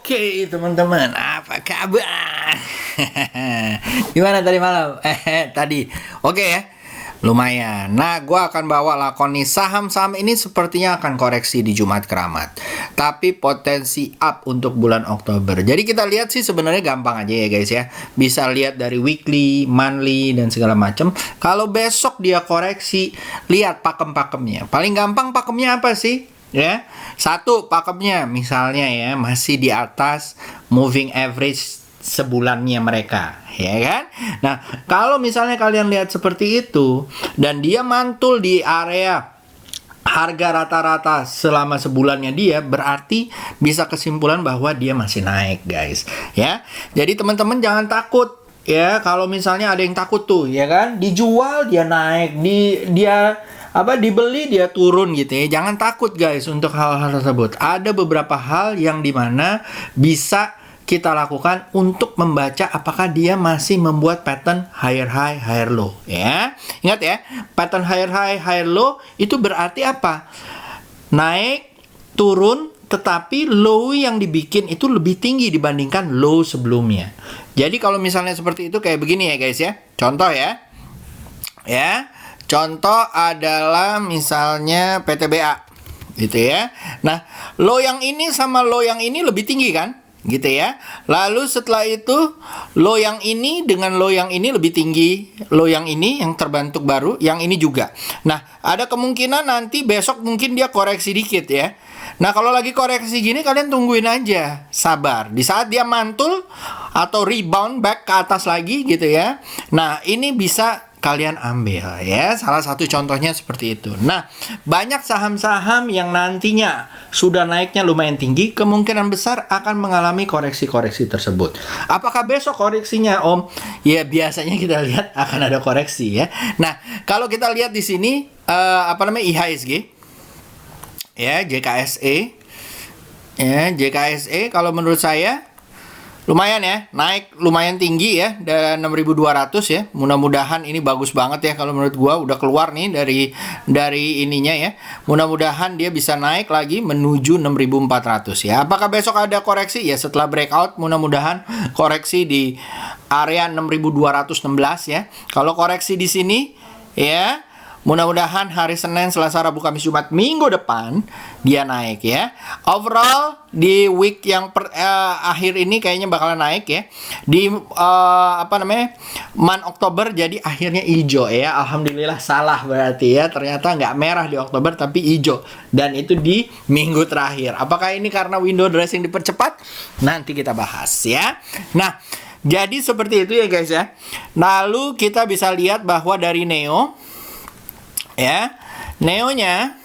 Oke teman-teman, apa kabar? Gimana tadi malam? Tadi, oke ya, lumayan. Nah, gue akan bawa lakon nih. Saham-saham ini sepertinya akan koreksi di Jumat Keramat, tapi potensi up untuk bulan Oktober. Jadi kita lihat sih sebenarnya gampang aja ya guys ya. Bisa lihat dari weekly, monthly dan segala macam. Kalau besok dia koreksi, lihat pakem-pakemnya. Paling gampang pakemnya apa sih? Ya, satu pakemnya misalnya ya masih di atas moving average sebulannya mereka, ya kan? Nah, kalau misalnya kalian lihat seperti itu dan dia mantul di area harga rata-rata selama sebulannya dia, berarti bisa kesimpulan bahwa dia masih naik, guys. Ya, jadi teman-teman jangan takut. Ya, kalau misalnya ada yang takut tuh, ya kan? Dijual dia naik, dia dibeli dia turun gitu ya. Jangan takut guys untuk hal-hal tersebut. Ada beberapa hal yang dimana bisa kita lakukan untuk membaca apakah dia masih membuat pattern higher high, higher low ya. Ingat ya, pattern higher high, higher low itu berarti apa? Naik, turun, tetapi low yang dibikin itu lebih tinggi dibandingkan low sebelumnya. Jadi kalau misalnya seperti itu kayak begini ya guys ya. Contoh ya. Ya. Contoh adalah misalnya PTBA gitu ya. Nah, low yang ini sama low yang ini lebih tinggi kan? Gitu ya. Lalu setelah itu low yang ini dengan low yang ini lebih tinggi. Low yang ini yang terbentuk baru, yang ini juga. Nah, ada kemungkinan nanti besok mungkin dia koreksi dikit ya. Nah, kalau lagi koreksi gini kalian tungguin aja, sabar. Di saat dia mantul atau rebound back ke atas lagi gitu ya. Nah, ini bisa kalian ambil ya. Salah satu contohnya seperti itu. Nah, banyak saham-saham yang nantinya sudah naiknya lumayan tinggi, kemungkinan besar akan mengalami koreksi-koreksi tersebut. Apakah besok koreksinya, Om? Ya, biasanya kita lihat akan ada koreksi ya. Nah, kalau kita lihat di sini IHSG ya, JKSE. Ya, JKSE kalau menurut saya lumayan ya, naik lumayan tinggi ya, dan 6.200 ya. Mudah-mudahan ini bagus banget ya kalau menurut gua, udah keluar nih dari ininya ya. Mudah-mudahan dia bisa naik lagi menuju 6.400 ya. Apakah besok ada koreksi? Ya setelah breakout mudah-mudahan koreksi di area 6.216 ya. Kalau koreksi di sini ya, mudah-mudahan hari Senin, Selasa, Rabu, Kamis, Jumat minggu depan dia naik ya. Overall di week yang akhir ini kayaknya bakalan naik ya. Di month Oktober jadi akhirnya hijau ya. Alhamdulillah salah berarti ya. Ternyata nggak merah di Oktober tapi hijau. Dan itu di minggu terakhir. Apakah ini karena window dressing dipercepat? Nanti kita bahas ya. Nah, jadi seperti itu ya guys ya. Lalu kita bisa lihat bahwa dari Neo ya, Neonya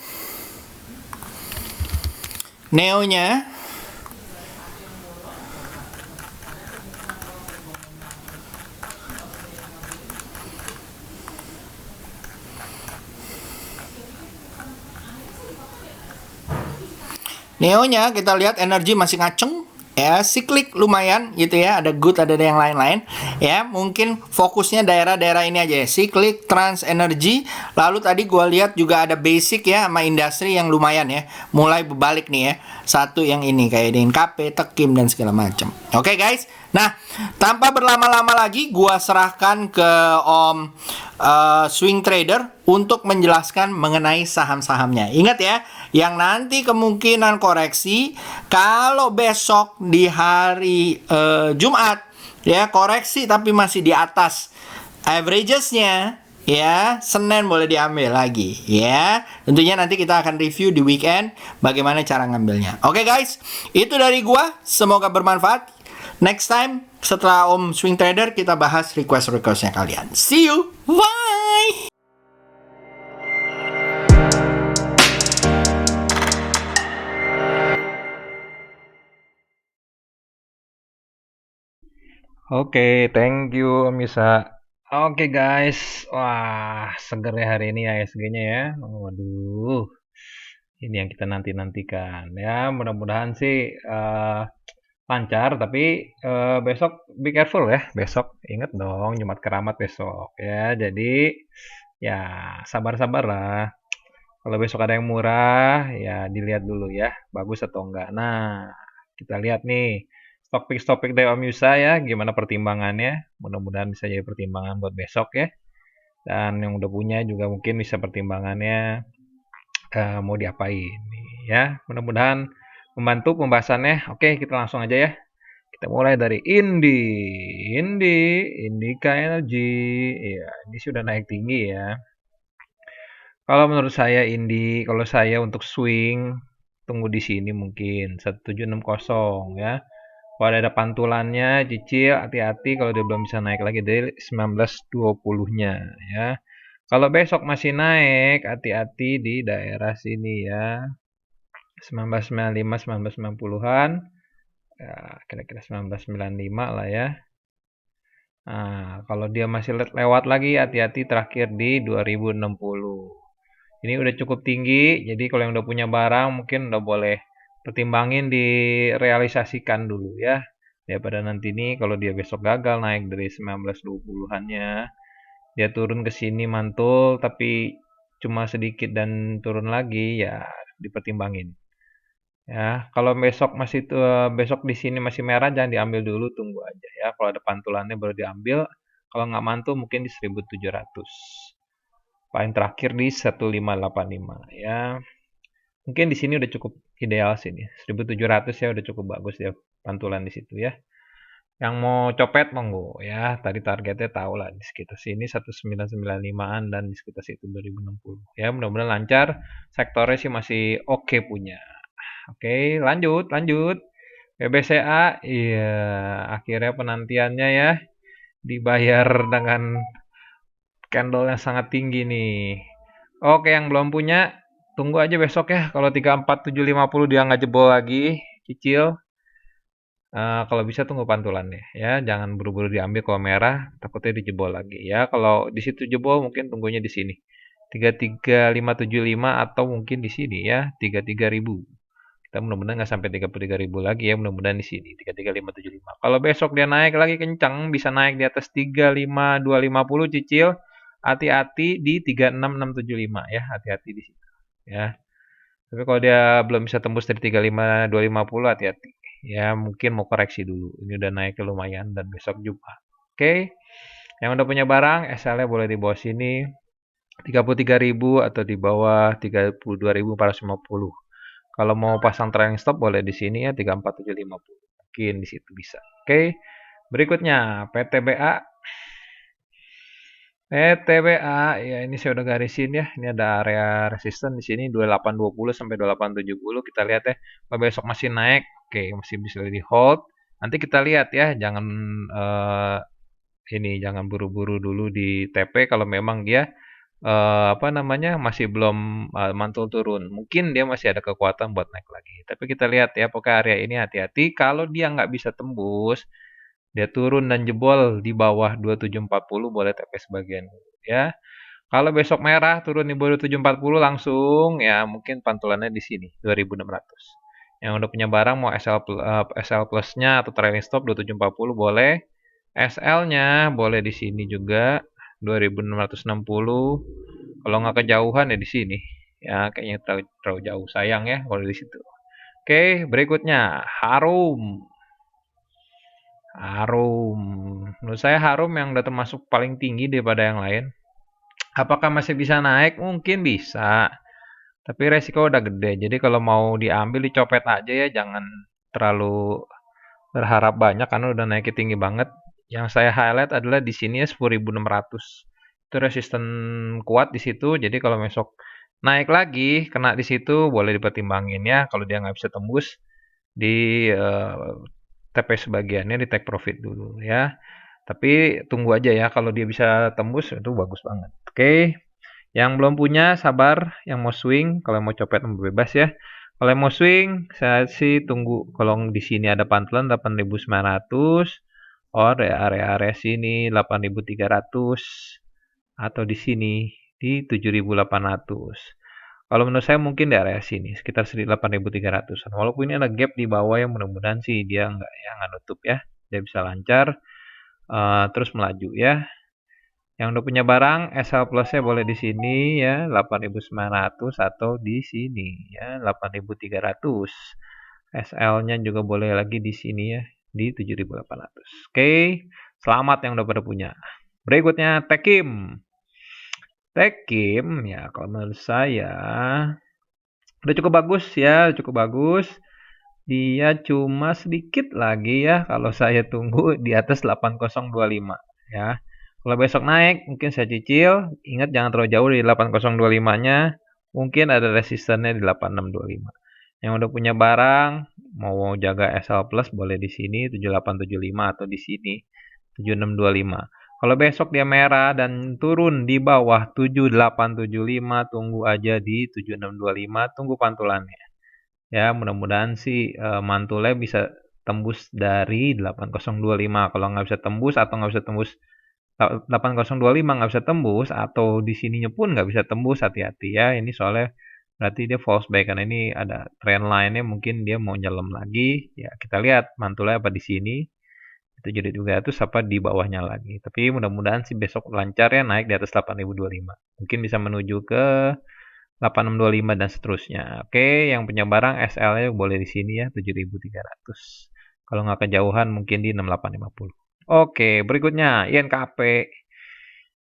kita lihat energi masih ngaceng ya, siklik lumayan gitu ya, ada good, ada yang lain-lain ya. Mungkin fokusnya daerah-daerah ini aja ya, siklik, trans, energi. Lalu tadi gua lihat juga ada basic ya sama industri yang lumayan ya, mulai berbalik nih ya. Satu yang ini kayak KP, Tekim dan segala macam. Oke guys, nah tanpa berlama-lama lagi gua serahkan ke Om Swing Trader untuk menjelaskan mengenai saham-sahamnya. Ingat ya, yang nanti kemungkinan koreksi kalau besok di hari Jumat ya koreksi tapi masih di atas averagesnya ya, Senin boleh diambil lagi ya. Tentunya nanti kita akan review di weekend bagaimana cara ngambilnya. Oke guys, itu dari gua, semoga bermanfaat. Next time setelah Om Swing Trader kita bahas request-requestnya kalian. See you, bye. Oke, thank you Misa. Oke guys, wah seger ya hari ini ASG-nya ya. Waduh, ini yang kita nanti-nantikan ya. Mudah-mudahan sih lancar, tapi besok be careful ya. Besok inget dong Jumat Keramat besok ya. Jadi ya sabar-sabar lah. Kalau besok ada yang murah, ya dilihat dulu ya, bagus atau enggak. Nah, kita lihat nih topik-topik dari Om Yusa ya, gimana pertimbangannya. Mudah-mudahan bisa jadi pertimbangan buat besok ya. Dan yang udah punya juga mungkin bisa pertimbangannya mau diapain nih ya. Mudah-mudahan membantu pembahasannya. Oke, kita langsung aja ya. Kita mulai dari Indika Energy. Ya, ini sudah naik tinggi ya. Kalau menurut saya kalau saya untuk swing tunggu di sini mungkin 1760 ya. Kalau ada pantulannya cicil, hati-hati kalau dia belum bisa naik lagi dari 1920-nya ya. Kalau besok masih naik, hati-hati di daerah sini ya. 1995, 1990-an. Ya, kira-kira 1995 lah ya. Nah, kalau dia masih lewat lagi, hati-hati terakhir di 2060. Ini udah cukup tinggi, jadi kalau yang udah punya barang mungkin udah boleh pertimbangin direalisasikan dulu ya. Daripada nanti nih kalau dia besok gagal naik dari 1920-annya, dia turun ke sini mantul tapi cuma sedikit dan turun lagi ya dipertimbangin. Ya, kalau besok di sini masih merah jangan diambil dulu, tunggu aja ya. Kalau ada pantulannya baru diambil. Kalau nggak mantul mungkin di 1700. Paling terakhir di 1585 ya. Mungkin di sini udah cukup ideal sih nih. 1700 ya udah cukup bagus ya pantulan di situ ya. Yang mau copet monggo ya. Tadi targetnya tahu lah di sekitar sini 1995-an dan di sekitar situ 2060. Ya, mudah-mudahan lancar. Sektornya sih masih oke punya. Oke, lanjut, lanjut. PBCA, iya, akhirnya penantiannya ya dibayar dengan candle yang sangat tinggi nih. Oke, yang belum punya, tunggu aja besok ya. Kalau 34750 dia nggak jebol lagi, cicil. Kalau bisa tunggu pantulannya ya, jangan buru-buru diambil kalau merah, takutnya dijebol lagi ya. Kalau di situ jebol mungkin tunggunya di sini. 33575 atau mungkin di sini ya, 33.000. Kita mudah-mudahan nggak sampai 33.000 lagi ya, mudah-mudahan di sini 33575. Kalau besok dia naik lagi kencang, bisa naik di atas 35250 cicil, hati-hati di 36675 ya, hati-hati di situ ya. Tapi kalau dia belum bisa tembus dari 35250, hati-hati. Ya, mungkin mau koreksi dulu. Ini udah naik ke lumayan dan besok Jumat. Oke. Yang udah punya barang, SL-nya boleh di bawah sini 33.000 atau di bawah 32.450. Kalau mau pasang trailing stop boleh di sini ya 34750. Mungkin di situ bisa. Oke. Berikutnya PTBA. PTBA ya ini saya udah garisin ya. Ini ada area resisten di sini 2820 sampai 2870. Kita lihat ya. Kalau besok masih naik, oke masih bisa di hold. Nanti kita lihat ya, jangan buru-buru dulu di TP kalau memang dia apa namanya masih belum mantul turun. Mungkin dia masih ada kekuatan buat naik lagi. Tapi kita lihat ya, pokoknya area ini hati-hati. Kalau dia nggak bisa tembus, dia turun dan jebol di bawah 2740 boleh TP sebagian ya. Kalau besok merah turun di bawah 2740 langsung ya mungkin pantulannya di sini 2600. Yang udah punya barang mau SL plusnya atau trailing stop 2740 boleh. SL-nya boleh di sini juga 2660. Kalau nggak kejauhan ya di sini. Ya kayaknya terlalu jauh, sayang ya kalau di situ. Oke, berikutnya Harum. Harum. Menurut saya Harum yang udah termasuk paling tinggi daripada yang lain. Apakah masih bisa naik? Mungkin bisa. Tapi resiko udah gede. Jadi kalau mau diambil dicopet aja ya, jangan terlalu berharap banyak karena udah naiknya tinggi banget. Yang saya highlight adalah di sini ya 10.600. Itu resisten kuat di situ. Jadi kalau besok naik lagi, kena di situ boleh dipertimbangin ya. Kalau dia nggak bisa tembus di TP sebagiannya di take profit dulu ya. Tapi tunggu aja ya, kalau dia bisa tembus itu bagus banget. Oke. Yang belum punya sabar, yang mau swing, kalau mau copet bebas ya. Kalau yang mau swing, saya sih tunggu kalau di sini ada pantulan 8.900 or ya area-area sini 8.300 atau di sini di 7.800. Kalau menurut saya mungkin di area sini sekitar 8.300-an. Walaupun ini ada gap di bawah yang mudah-mudahan sih dia nggak nutup ya. Dia bisa lancar terus melaju ya. Yang udah punya barang SL Plus-nya boleh di sini ya 8.900 atau di sini ya 8.300. SL-nya juga boleh lagi di sini ya, di 7.800. Oke, selamat yang udah pada punya. Berikutnya Tekim. Tekim ya kalau menurut saya udah cukup bagus ya, cukup bagus. Dia cuma sedikit lagi ya kalau saya tunggu di atas 8025 ya. Kalau besok naik mungkin saya cicil, ingat jangan terlalu jauh di 8025-nya. Mungkin ada resistennya di 8625. Yang udah punya barang mau jaga SL plus boleh di sini 7875 atau di sini 7625. Kalau besok dia merah dan turun di bawah 7875, tunggu aja di 7625, tunggu pantulannya. Ya, mudah-mudahan sih mantulnya bisa tembus dari 8025. Kalau nggak bisa tembus atau nggak bisa tembus 8025 nggak bisa tembus atau di sininya pun nggak bisa tembus, hati-hati ya. Ini soalnya berarti dia false buy karena ini ada trend line-nya mungkin dia mau nyelam lagi. Ya, kita lihat mantulnya apa di sini. Itu jadi juga itu apa di bawahnya lagi. Tapi mudah-mudahan sih besok lancar ya naik di atas 8025. Mungkin bisa menuju ke 8625 dan seterusnya. Oke, yang punya barang SL-nya boleh di sini ya 7300. Kalau nggak kejauhan mungkin di 6850. Oke, berikutnya INKP.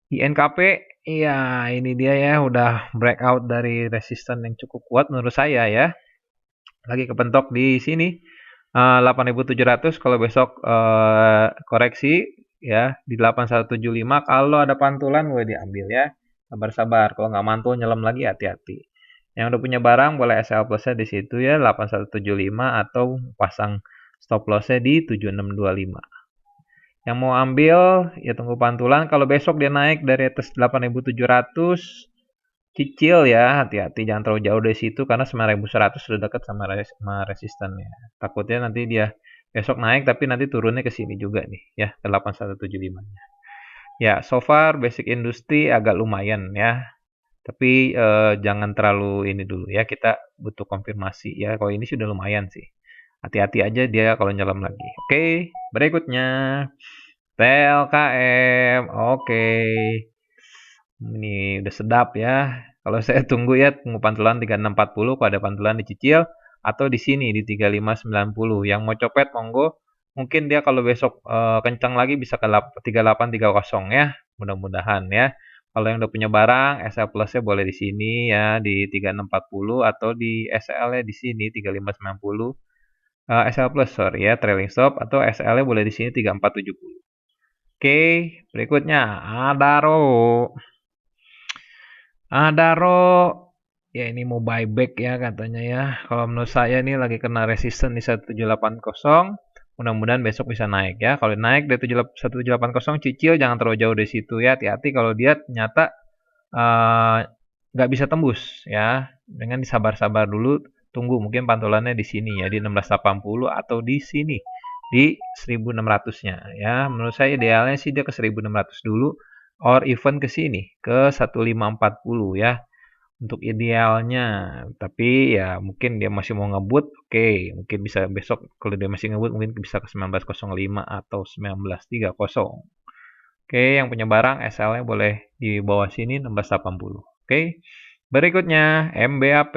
INKP, iya ini dia ya udah breakout dari resisten yang cukup kuat menurut saya ya. Lagi kepentok di sini 8.700. Kalau besok koreksi ya di 8175, kalau ada pantulan boleh diambil ya. Sabar-sabar, kalau nggak mantul nyelam lagi hati-hati. Yang udah punya barang boleh SL plusnya di situ ya 8175 atau pasang stop lossnya di 7625. Yang mau ambil ya tunggu pantulan. Kalau besok dia naik dari atas 8.700, cicil ya, hati-hati jangan terlalu jauh dari situ karena 9.100 sudah dekat sama resistannya. Takutnya nanti dia besok naik tapi nanti turunnya ke sini juga nih ya, ke 8175-nya. Ya, so far basic industri agak lumayan ya. Tapi jangan terlalu ini dulu ya, kita butuh konfirmasi ya. Kalau ini sudah lumayan sih. Hati-hati aja dia kalau nyelam lagi. Oke, berikutnya PLKM. Oke. Ini udah sedap ya. Kalau saya tunggu ya, tunggu pantulan 3640, kalau ada pantulan dicicil atau di sini di 3590. Yang mau copet monggo. Mungkin dia kalau besok kencang lagi bisa ke 3830 ya. Mudah-mudahan ya. Kalau yang udah punya barang, SL Plus-nya boleh di sini ya di 3640 atau di SL-nya di sini 3590. SL Plus sorry ya, trailing stop atau SL-nya boleh di sini 3470. Oke, berikutnya Adaro. Daro, ya ini mau buyback ya katanya ya. Kalau menurut saya ini lagi kena resisten di 1780. Mudah-mudahan besok bisa naik ya. Kalau naik dari 1780 cicil jangan terlalu jauh dari situ ya. Hati-hati kalau dia ternyata eh, nggak bisa tembus ya. Dengan disabar-sabar dulu. Tunggu mungkin pantulannya di sini ya di 1680 atau di sini di 1600-nya ya. Menurut saya idealnya sih dia ke 1600 dulu or even ke sini ke 1540 ya untuk idealnya. Tapi ya mungkin dia masih mau ngebut, oke, mungkin bisa besok kalau dia masih ngebut mungkin bisa ke 1905 atau 1930. Oke, yang punya barang SL-nya boleh di bawah sini 1680. Oke. Berikutnya MBAP.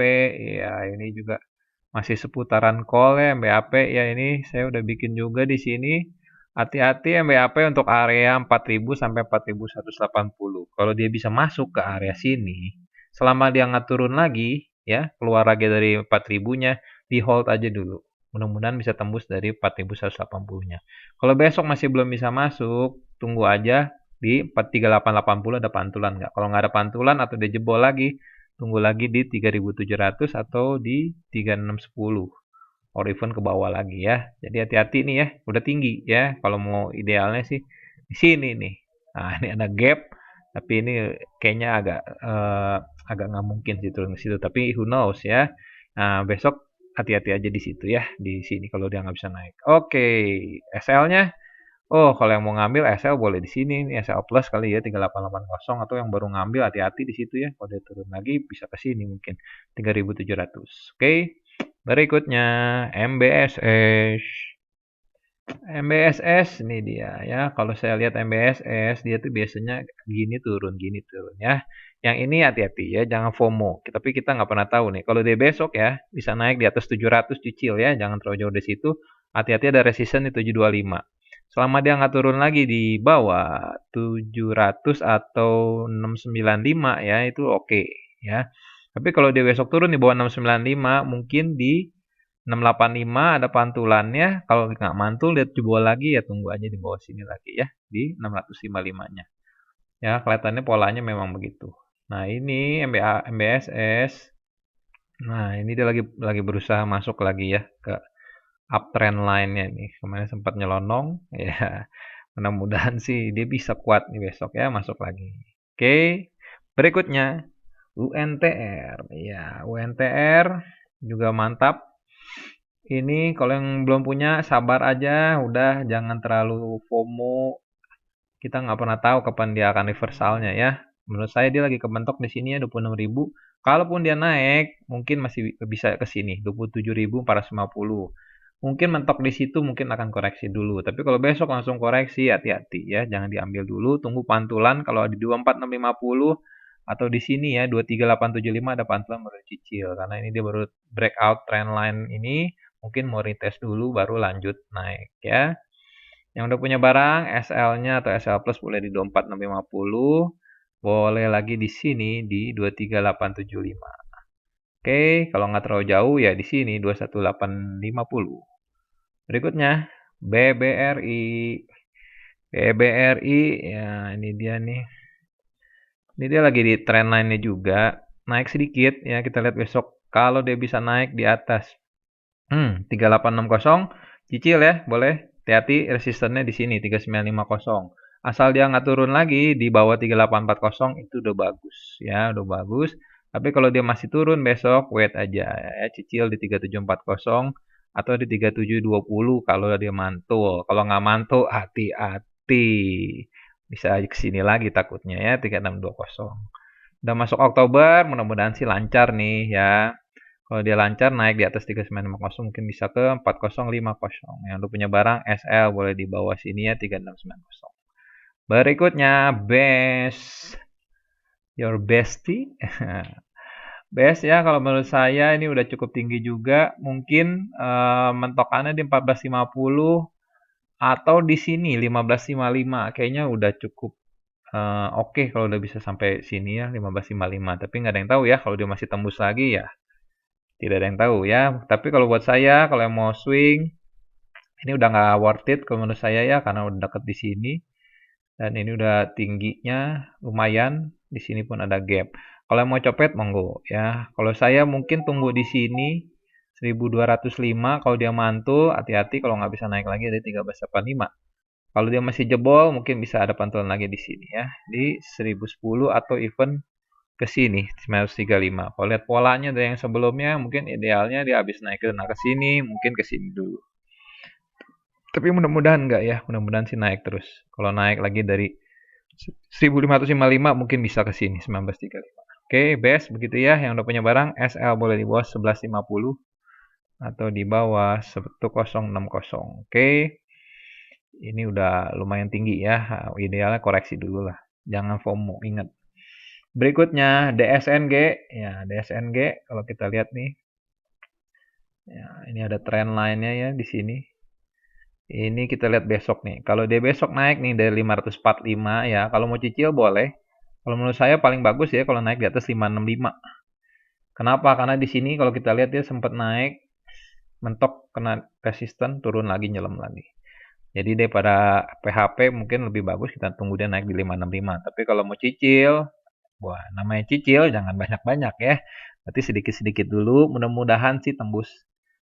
Ya, ini juga masih seputaran call ya MBAP ya, ini saya udah bikin juga di sini. Hati-hati MBAP untuk area 4000 sampai 4180. Kalau dia bisa masuk ke area sini, selama dia nggak turun lagi ya, keluar lagi dari 4000-nya, di hold aja dulu. Mudah-mudahan bisa tembus dari 4180-nya. Kalau besok masih belum bisa masuk, tunggu aja di 43880 ada pantulan nggak. Kalau nggak ada pantulan atau dia jebol lagi, tunggu lagi di 3700 atau di 3610 or even ke bawah lagi ya. Jadi hati-hati nih ya, udah tinggi ya. Kalau mau idealnya sih di sini nih. Nah, ini ada gap, tapi ini kayaknya agak nggak mungkin sih turun ke situ. Tapi who knows ya. Nah, besok hati-hati aja di situ ya, di sini kalau dia nggak bisa naik. Oke, SL-nya. Oh, kalau yang mau ngambil SL boleh di sini nih SL Plus kali ya 3880 atau yang baru ngambil hati-hati di situ ya. Kalau dia turun lagi bisa ke sini mungkin 3700. Oke. Berikutnya MBSS. MBSS ini dia ya. Kalau saya lihat MBSS dia tuh biasanya gini turun ya. Yang ini hati-hati ya, jangan FOMO. Tapi kita nggak pernah tahu nih. Kalau dia besok ya bisa naik di atas 700 cicil ya, jangan terlalu jauh dari situ. Hati-hati ada resisten di 725. Selama dia nggak turun lagi di bawah 700 atau 695 ya itu oke ya. Tapi kalau dia besok turun di bawah 695 mungkin di 685 ada pantulannya, kalau nggak mantul lihat jebol lagi ya tunggu aja di bawah sini lagi ya, di 655-nya. Ya, kelihatannya polanya memang begitu. Nah, ini MBSS. Nah, ini dia lagi berusaha masuk lagi ya ke uptrend line-nya nih. Kemarin sempat nyelonong, ya. Mudah-mudahan sih dia bisa kuat nih besok ya, masuk lagi. Oke, berikutnya UNTR. Ya, UNTR juga mantap. Ini kalau yang belum punya sabar aja, udah jangan terlalu FOMO. Kita nggak pernah tahu kapan dia akan reversalnya ya. Menurut saya dia lagi kebentok di sini ya 26.000. Kalaupun dia naik, mungkin masih bisa ke sini 27.450. Mungkin mentok di situ mungkin akan koreksi dulu. Tapi kalau besok langsung koreksi, hati-hati ya, jangan diambil dulu. Tunggu pantulan kalau di 24.650 atau di sini ya 23.875 ada pantulan baru cicil karena ini dia baru breakout trend line ini mungkin mau retest dulu baru lanjut naik ya. Yang udah punya barang SL-nya atau SL Plus boleh di 24650, boleh lagi di sini di 23875. Oke, kalau nggak terlalu jauh ya di sini 21850. Berikutnya BBRI. BBRI ya ini dia nih. Ini dia lagi di trend line-nya juga, naik sedikit ya kita lihat besok kalau dia bisa naik di atas 3860 cicil ya, boleh. Hati-hati resistennya di sini 3950. Asal dia nggak turun lagi di bawah 3840 itu udah bagus ya, udah bagus. Tapi kalau dia masih turun besok wait aja ya, cicil di 3740 atau di 3720 kalau dia mantul. Kalau nggak mantul hati-hati. Bisa ke sini lagi takutnya ya 3620. Udah masuk Oktober, mudah-mudahan sih lancar nih ya. Kalau dia lancar naik di atas 3950 mungkin bisa ke 4050. Yang lu punya barang SL boleh di bawah sini ya 3690. Berikutnya best your bestie. Best ya kalau menurut saya ini udah cukup tinggi juga. Mungkin mentokannya di 1450 atau di sini 1555. Kayaknya udah cukup oke kalau udah bisa sampai sini ya 1555. Tapi nggak ada yang tahu ya kalau dia masih tembus lagi ya tidak ada yang tahu ya. Tapi kalau buat saya, kalau yang mau swing, ini udah nggak worth it kalau menurut saya ya, karena udah deket di sini. Dan ini udah tingginya lumayan. Di sini pun ada gap. Kalau yang mau copet, monggo ya. Kalau saya mungkin tunggu di sini 1205. Kalau dia mantul, hati-hati kalau nggak bisa naik lagi dari 1385. Kalau dia masih jebol, mungkin bisa ada pantulan lagi di sini ya. Di 1010 atau even ke sini 935. Kalau lihat polanya dari yang sebelumnya mungkin idealnya dia habis naik ke sini, mungkin ke sini dulu. Tapi mudah-mudahan enggak ya, mudah-mudahan sih naik terus. Kalau naik lagi dari 1555 mungkin bisa ke sini 1935. Oke, best begitu ya. Yang udah punya barang SL boleh di bawah 1150 atau di bawah 1060. Oke. Ini udah lumayan tinggi ya. Idealnya koreksi dulu lah. Jangan FOMO, ingat. Berikutnya DSNG, ya DSNG kalau kita lihat nih, ya ini ada trend line-nya ya di sini. Ini kita lihat besok nih. Kalau dia besok naik nih dari 545 ya, kalau mau cicil boleh. Kalau menurut saya paling bagus ya kalau naik di atas 565. Kenapa? Karena di sini kalau kita lihat dia sempat naik, mentok kena resisten, turun lagi nyelam lagi. Jadi daripada PHP mungkin lebih bagus kita tunggu dia naik di 565. Tapi kalau mau cicil, wah, namanya cicil jangan banyak-banyak ya. Berarti sedikit-sedikit dulu, mudah-mudahan sih tembus.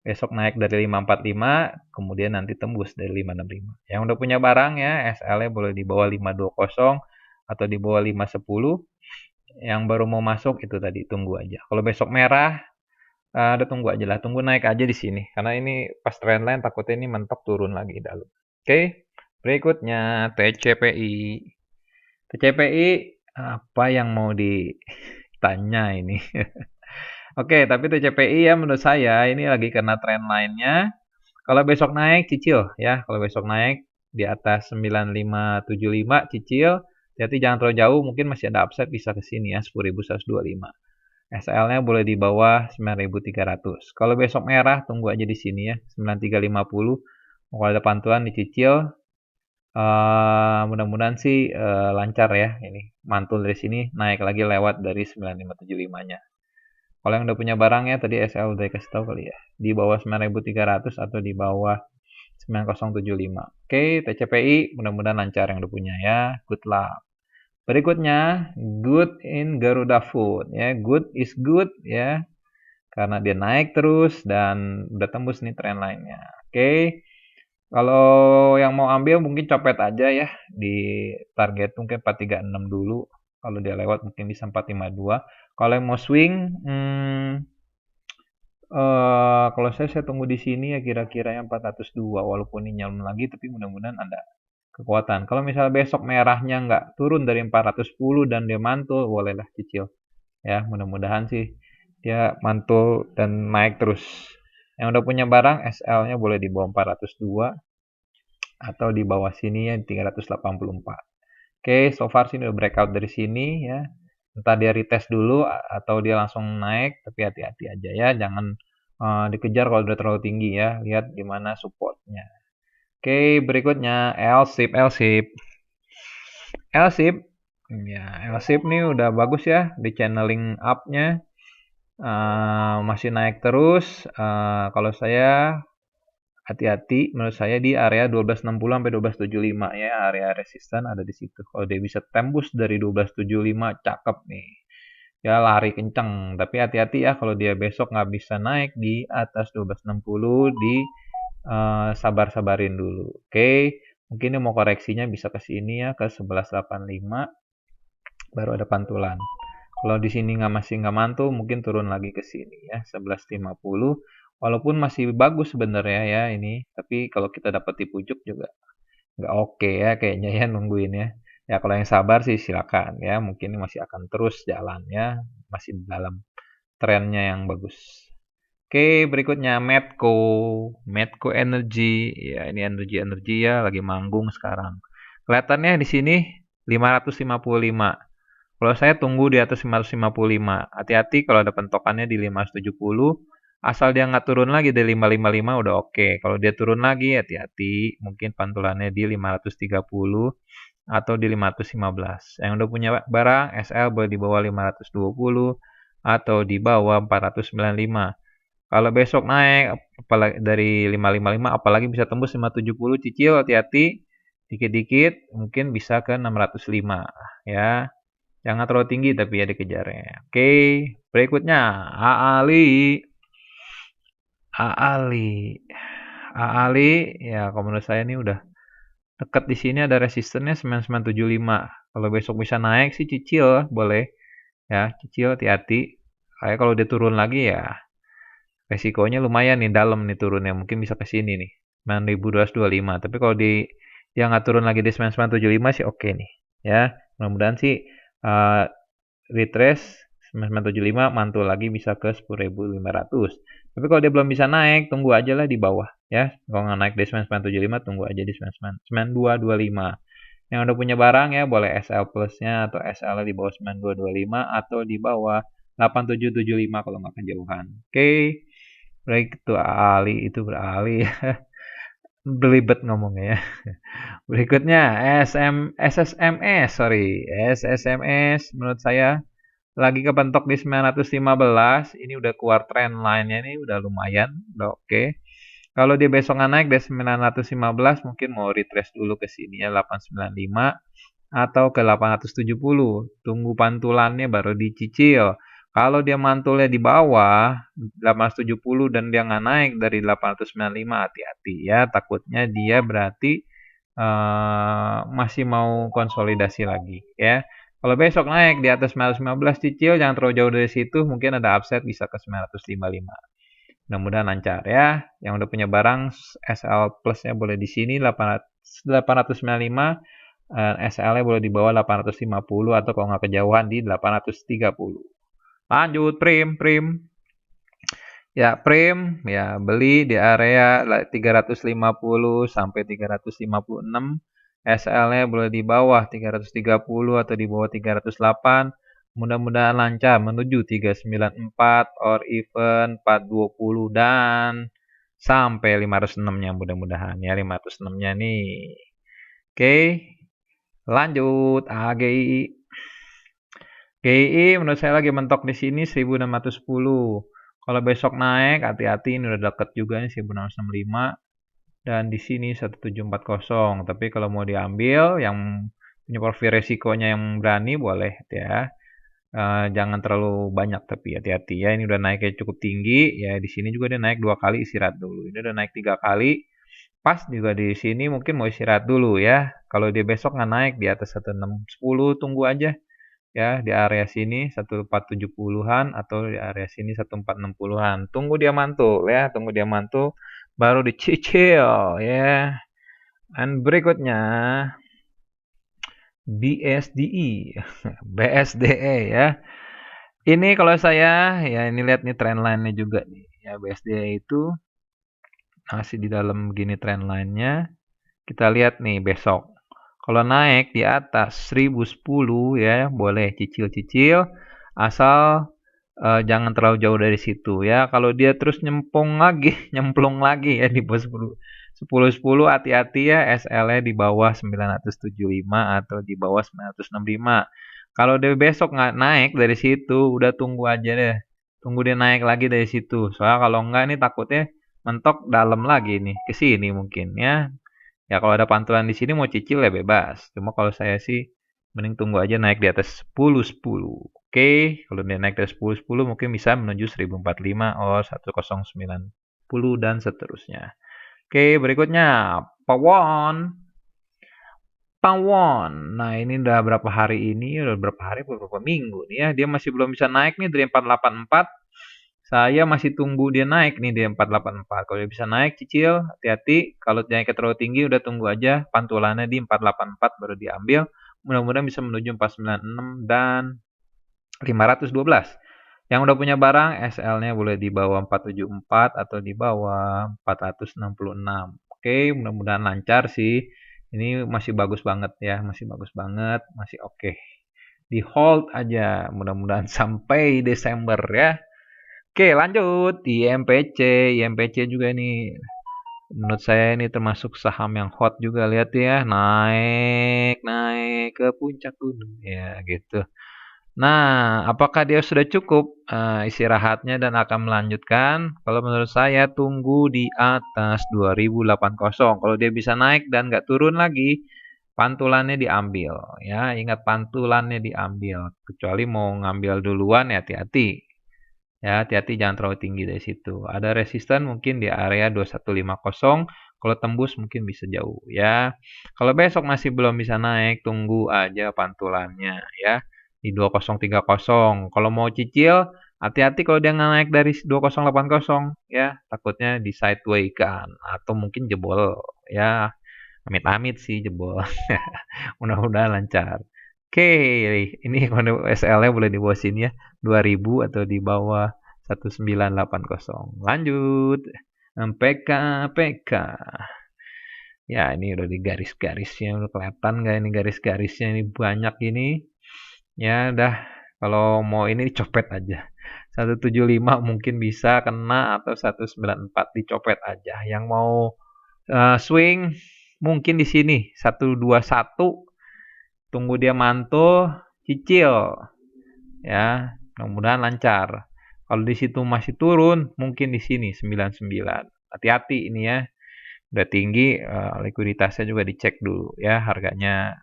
Besok naik dari 545, kemudian nanti tembus dari 565. Yang udah punya barang ya, SL-nya boleh di bawah 520 atau di bawah 510. Yang baru mau masuk itu tadi tunggu aja. Kalau besok merah, udah tunggu aja lah, tunggu naik aja di sini. Karena ini pas trendline takutnya ini mentok turun lagi dalam. Oke, berikutnya TCPI. TCPI apa yang mau ditanya ini? Oke, tapi TCPI ya menurut saya ini lagi kena trend line-nya. Kalau besok naik cicil ya. Kalau besok naik di atas 9575 cicil. Jadi jangan terlalu jauh, mungkin masih ada upside bisa ke sini ya 10.125. SL-nya boleh di bawah 9.300. Kalau besok merah tunggu aja di sini ya 9350. Kalau ada pantulan dicicil, mudah-mudahan sih lancar ya ini. Mantul dari sini naik lagi lewat dari 9575-nya. Kalau yang udah punya barang ya tadi SL udah kasih tahu kali ya. Di bawah 9.300 atau di bawah 9075. Oke, TCPI mudah-mudahan lancar yang udah punya ya. Good luck. Berikutnya, good in Garuda Food ya. Good is good ya. Karena dia naik terus dan udah tembus nih trend line-nya. Oke. Kalau yang mau ambil mungkin copet aja ya di target mungkin 436 dulu. Kalau dia lewat mungkin bisa 452. Kalau yang mau swing, kalau saya tunggu di sini ya kira-kira yang 402 walaupun ini nyalon lagi tapi mudah-mudahan ada kekuatan. Kalau misalnya besok merahnya nggak turun dari 410 dan dia mantul, bolehlah cicil. Ya, mudah-mudahan sih dia mantul dan naik terus. Yang udah punya barang SL-nya boleh di bawah 402 atau di bawah sini ya 384. Oke, so far sih udah breakout dari sini ya. Entah dia retest dulu atau dia langsung naik, tapi hati-hati aja ya, jangan dikejar kalau udah terlalu tinggi ya. Lihat gimana supportnya. Oke, berikutnya L-SIP, L-SIP. L-SIP, ya L-SIP nih udah bagus ya di channeling up-nya. Masih naik terus. Kalau saya hati-hati menurut saya di area 1260 sampai 1275 ya, area resisten ada di situ. Kalau dia bisa tembus dari 1275 cakep nih. Ya lari kenceng, tapi hati-hati ya kalau dia besok nggak bisa naik di atas 1260 di sabar-sabarin dulu. Oke, mungkin dia mau koreksinya bisa ke sini ya ke 1185 baru ada pantulan. Kalau di sini masih nggak mantul, mungkin turun lagi ke sini ya 1150. Walaupun masih bagus sebenarnya ya ini, tapi kalau kita dapat di pucuk juga nggak oke ya kayaknya ya nungguin ya. Ya kalau yang sabar sih silakan ya, mungkin masih akan terus jalan ya, masih dalam trennya yang bagus. Oke, berikutnya Medco, Medco Energy. Ya, ini energi-energi ya lagi manggung sekarang. Kelihatannya di sini 555. Kalau saya tunggu di atas 555. Hati-hati kalau ada pentokannya di 570. Asal dia nggak turun lagi dari 555 udah oke. Kalau dia turun lagi hati-hati. Mungkin pantulannya di 530 atau di 515. Yang udah punya barang SL boleh di bawah 520 atau di bawah 495. Kalau besok naik apalagi dari 555 apalagi bisa tembus 570 cicil hati-hati. Dikit-dikit mungkin bisa ke 605 ya. Jangan terlalu tinggi tapi ya dikejarnya. Oke, berikutnya Aali. Aali. Aali ya kalau menurut saya ini udah dekat di sini ada resistennya 9975. Kalau besok bisa naik sih cicil boleh ya, cicil hati-hati. Kayak kalau dia turun lagi ya resikonya lumayan nih dalam nih turunnya. Mungkin bisa ke sini nih 9225. Tapi kalau dia nggak turun lagi di 9975 sih oke nih ya. Mudah-mudahan sih uh, retrace 9975 mantul lagi bisa ke 10.500. Tapi kalau dia belum bisa naik, tunggu aja lah di bawah ya. Kalau nggak naik di 9975, tunggu aja di 9225. Yang udah punya barang ya boleh SL plusnya atau SL di bawah 9225 atau di bawah 8775 kalau nggak kejauhan. Oke, baik itu Ali itu beralih belibet ngomongnya ya. Berikutnya SSMS, sorry. SSMS menurut saya lagi kepentok di 915, ini udah keluar trend line-nya ini udah lumayan, udah oke. Kalau dia besok nggak naik dari 915 mungkin mau retrace dulu ke sini ya 895 atau ke 870. Tunggu pantulannya baru dicicil. Kalau dia mantulnya di bawah 870 dan dia nggak naik dari 895 hati-hati ya. Takutnya dia berarti masih mau konsolidasi lagi ya. Kalau besok naik di atas 915 cicil, jangan terlalu jauh dari situ, mungkin ada upside bisa ke 955. Mudah-mudahan lancar ya. Yang udah punya barang SL plusnya boleh di sini 895, SL-nya boleh di bawah 850 atau kalau nggak kejauhan di 830. Lanjut, prim. Ya, prim ya beli di area 350 sampai 356. SL-nya boleh di bawah 330 atau di bawah 308. Mudah-mudahan lancar menuju 394 or even 420 dan sampai 506-nya mudah-mudahan ya 506-nya nih. Oke, lanjut AGI. GII menurut saya lagi mentok di sini 1610. Kalau besok naik, hati-hati ini udah deket juga nih 1665 dan di sini 1740. Tapi kalau mau diambil yang punya profil resikonya yang berani boleh ya. Jangan terlalu banyak tapi hati-hati ya. Ini udah naiknya cukup tinggi ya. Di sini juga dia naik 2 kali istirahat dulu. Ini udah naik 3 kali. Pas juga di sini mungkin mau istirahat dulu ya. Kalau dia besok nggak naik di atas 1610 tunggu aja ya di area sini 1470-an atau di area sini 1460-an. Tunggu dia mantul ya, tunggu dia mantul baru dicicil ya. Dan berikutnya BSDE, BSDE ya. Ini kalau saya ya ini lihat nih trendline-nya juga nih. Ya BSDE itu masih di dalam gini trendline-nya. Kita lihat nih besok. Kalau naik di atas 1010 ya, boleh cicil-cicil asal jangan terlalu jauh dari situ ya. Kalau dia terus nyempong lagi, nyemplung lagi ya di bawah 10 hati-hati ya SL-nya di bawah 975 atau di bawah 965. Kalau dia besok nggak naik dari situ, udah tunggu aja deh. Tunggu dia naik lagi dari situ. Soalnya kalau enggak nih takutnya mentok dalam lagi nih ke sini mungkin ya. Ya kalau ada pantulan di sini mau cicil ya bebas. Cuma kalau saya sih mending tunggu aja naik di atas 1010. Oke, kalau dia naik dari 1010 mungkin bisa menuju 1045 or 1090 dan seterusnya. Oke, berikutnya Pawon. Pawon. Nah, ini udah berapa hari ini? Udah berapa hari, beberapa minggu nih ya. Dia masih belum bisa naik nih dari 484. Saya masih tunggu dia naik nih di 484. Kalau dia bisa naik cicil, hati-hati. Kalau naik terlalu tinggi udah tunggu aja pantulannya di 484 baru diambil. Mudah-mudahan bisa menuju 496 dan 512. Yang udah punya barang SL-nya boleh di bawah 474 atau di bawah 466. Oke, mudah-mudahan lancar sih. Ini masih bagus banget ya, masih bagus banget, masih oke. Di hold aja, mudah-mudahan sampai Desember ya. Oke, lanjut di IMPC. IMPC juga ini menurut saya ini termasuk saham yang hot juga. Lihat ya, naik naik ke puncak gunung ya gitu. Nah, apakah dia sudah cukup istirahatnya dan akan melanjutkan? Kalau menurut saya tunggu di atas 2080. Kalau dia bisa naik dan nggak turun lagi, pantulannya diambil ya. Ingat pantulannya diambil. Kecuali mau ngambil duluan ya hati-hati. Ya, hati-hati jangan terlalu tinggi dari situ. Ada resisten mungkin di area 2150. Kalau tembus mungkin bisa jauh ya. Kalau besok masih belum bisa naik, tunggu aja pantulannya ya. Di 2030. Kalau mau cicil, hati-hati kalau dia nggak naik dari 2080 ya. Takutnya di sideway kan atau mungkin jebol ya. Amit-amit sih jebol. Mudah-mudahan lancar. Oke, ini SL-nya boleh di bawah sini ya, 2000 atau di bawah 1980. Lanjut. PK, PK. Ya, ini udah di garis-garisnya, udah kelihatan nggak ini garis-garisnya ini banyak ini. Ya, udah kalau mau ini copet aja. 175 mungkin bisa kena atau 194 dicopet aja. Yang mau swing mungkin di sini 121 tunggu dia mantul, cicil ya. Mudah-mudahan lancar. Kalau di situ masih turun, mungkin di sini 99. Hati-hati ini ya. Udah tinggi, likuiditasnya juga dicek dulu ya, harganya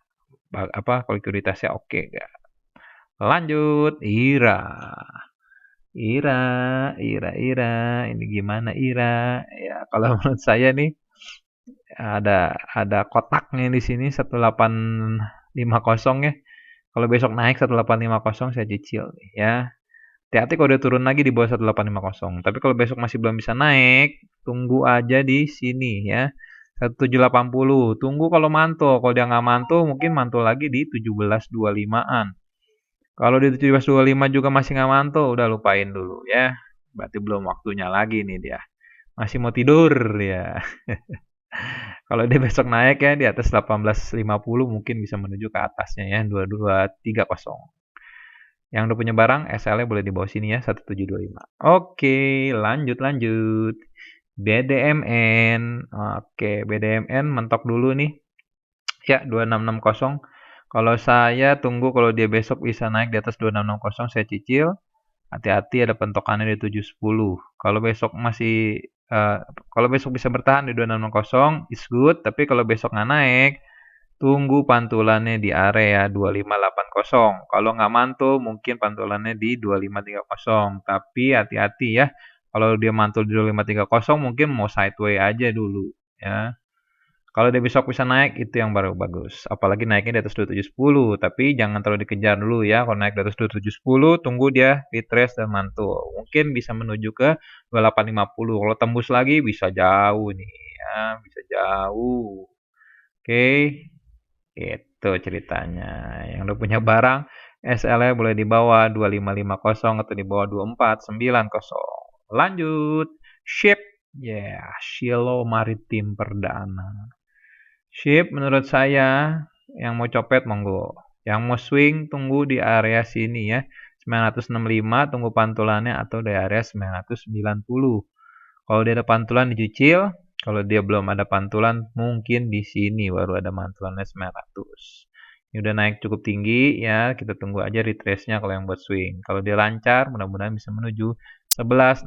apa likuiditasnya oke enggak. Lanjut, IRA. IRA, IRA. Ini gimana IRA? Ya, kalau menurut saya nih ada kotaknya di sini 1850 ya. Kalau besok naik 1850 saya cicil nih ya. Hati-hati kalau dia turun lagi di bawah 1850. Tapi kalau besok masih belum bisa naik, tunggu aja di sini ya. 1780. Tunggu kalau mantul. Kalau dia nggak mantul, mungkin mantul lagi di 1725-an. Kalau di 1725 juga masih nggak mantul, udah lupain dulu ya. Berarti belum waktunya lagi nih dia. Masih mau tidur ya. Kalau dia besok naik ya di atas 18.50 mungkin bisa menuju ke atasnya ya 2230. Yang udah punya barang SL-nya boleh di bawah sini ya 1725. Oke, lanjut lanjut. BDMN. Oke, BDMN mentok dulu nih. Ya, 2660. Kalau saya tunggu kalau dia besok bisa naik di atas 2660 saya cicil. Hati-hati ada pentokannya di 710. Kalau besok bisa bertahan di 2660 is good, tapi kalau besok nggak naik, tunggu pantulannya di area 2580. Kalau nggak mantul, mungkin pantulannya di 2530. Tapi hati-hati ya, kalau dia mantul di 2530 mungkin mau sideway aja dulu ya. Kalau dia besok bisa naik, itu yang baru bagus. Apalagi naiknya di atas 2710. Tapi jangan terlalu dikejar dulu ya. Kalau naik di atas 2710, tunggu dia retrace dan mantul. Mungkin bisa menuju ke 2850. Kalau tembus lagi, bisa jauh nih ya. Bisa jauh. Oke, itu ceritanya. Yang udah punya barang, SL-nya boleh di bawah 2550 atau di bawah 2490. Lanjut. Ship. Ya, yeah, Shilo Maritim Perdana. Ship menurut saya yang mau copet monggo. Yang mau swing tunggu di area sini ya. 965 tunggu pantulannya atau di area 990. Kalau dia ada pantulan dicicil, kalau dia belum ada pantulan mungkin di sini baru ada pantulannya 900. Ini udah naik cukup tinggi ya, kita tunggu aja retrace-nya kalau yang buat swing. Kalau dia lancar mudah-mudahan bisa menuju 1160.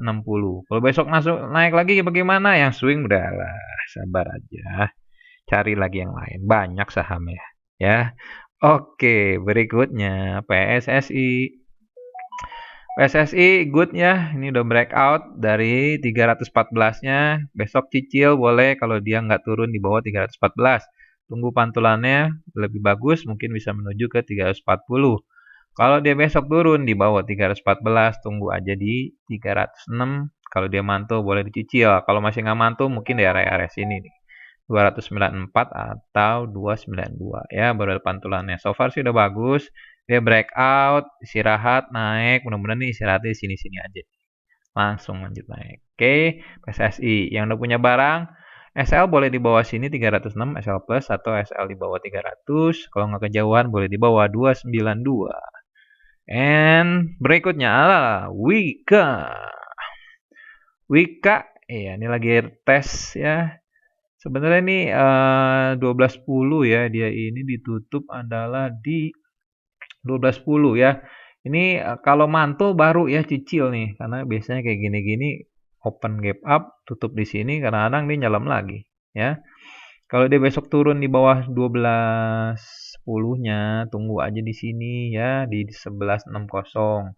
Kalau besok masuk naik lagi bagaimana? Yang swing udahlah, sabar aja. Cari lagi yang lain. Banyak sahamnya. Ya. Oke, berikutnya PSSI. PSSI good ya. Ini udah breakout dari 314-nya. Besok cicil boleh kalau dia nggak turun di bawah 314. Tunggu pantulannya lebih bagus, mungkin bisa menuju ke 340. Kalau dia besok turun di bawah 314, tunggu aja di 306. Kalau dia mantul boleh dicicil. Kalau masih nggak mantul mungkin di area-area sini nih. 294 atau 292 ya baru ada pantulannya. So far sih udah bagus. Dia breakout, istirahat, naik. Mudah-mudahan nih istirahatnya di sini-sini aja. Langsung lanjut naik. Oke, PSSI yang udah punya barang SL boleh di bawah sini 306 SL plus atau SL di bawah 300. Kalau nggak kejauhan boleh di bawah 292. And berikutnya adalah Wika. Wika, iya ini lagi tes ya. Sebenarnya ini 12.10 ya, dia ini ditutup adalah di 12.10 ya. Ini kalau mantul baru ya cicil nih, karena biasanya kayak gini-gini open gap up, tutup di sini, kadang-kadang dia nyelam lagi ya. Kalau dia besok turun di bawah 12.10-nya, tunggu aja di sini ya, di 11.60. Kalau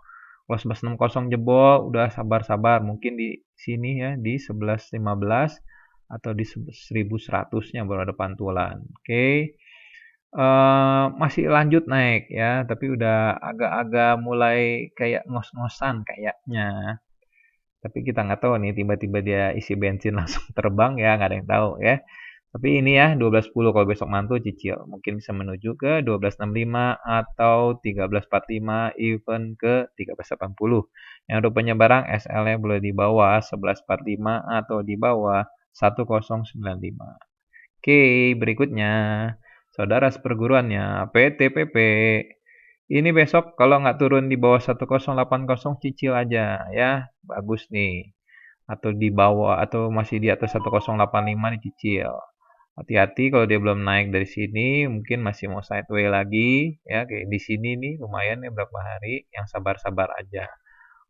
11.60 jebol, udah sabar-sabar, mungkin di sini ya, di 11.15 atau di 1100-nya baru ada pantulan. Oke. Masih lanjut naik ya, tapi udah agak-agak mulai kayak ngos-ngosan kayaknya. Tapi kita nggak tahu nih, tiba-tiba dia isi bensin langsung terbang ya, nggak ada yang tahu ya. Tapi ini ya 12.10 kalau besok mantul cicil. Mungkin bisa menuju ke 12.65 atau 13.45 even ke 13.80. Yang udah punya barang SL-nya boleh di bawah 11.45 atau di bawah 1095. Oke, berikutnya saudara seperguruannya PTPP. Ini besok kalau nggak turun di bawah 1080 cicil aja ya. Bagus nih. Atau di bawah atau masih di atas 1085 dicicil. Hati-hati kalau dia belum naik dari sini, mungkin masih mau sideway lagi ya kayak di sini nih lumayan ya berapa hari, yang sabar-sabar aja.